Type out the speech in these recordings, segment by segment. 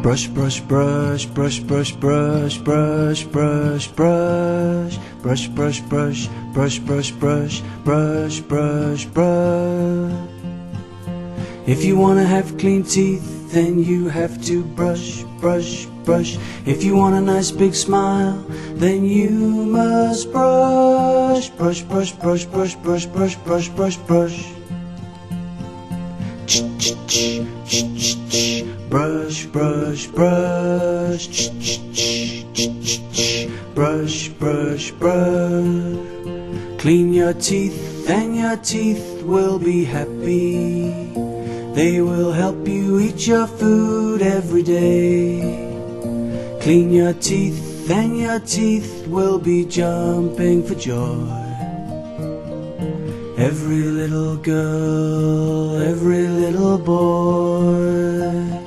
Brush, brush, brush, brush, brush, brush, brush, brush, brush, brush, brush, brush, brush, brush, brush, brush, brush, brush. If you wanna have clean teeth, then you have to brush, brush, brush. If you want a nice big smile, then you must brush, brush, brush, brush, brush, brush, brush, brush, brush, brush. Brush, brush, brush, brush, brush, brush. Clean your teeth and your teeth will be happy. They will help you eat your food every day. Clean your teeth and your teeth will be jumping for joy. Every little girl, every little boy.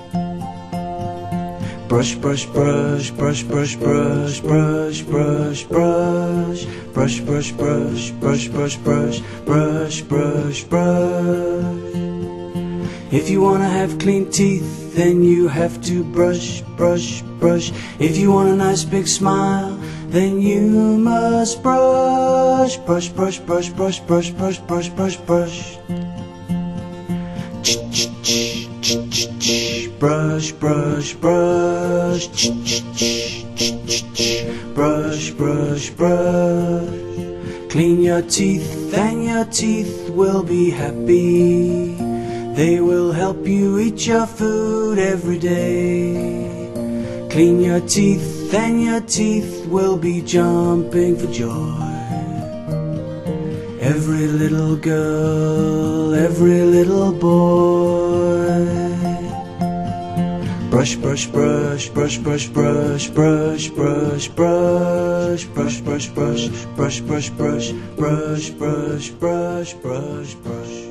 Brush, brush, brush, brush, brush, brush, brush, brush, brush, brush, brush, brush, brush, brush, brush, brush, brush, brush. If you wanna have clean teeth, then you have to brush, brush, brush. If you want a nice big smile, then you must brush, brush, brush, brush, brush, brush, brush, brush, brush, brush. Brush, brush, brush, brush, brush, brush. Clean your teeth and your teeth will be happy. They will help you eat your food every day. Clean your teeth and your teeth will be jumping for joy. Every little girl, every little boy. Brush, brush, brush, brush, brush, brush, brush, brush, brush, brush, brush, brush, brush, brush, brush, brush, brush, brush, brush, brush.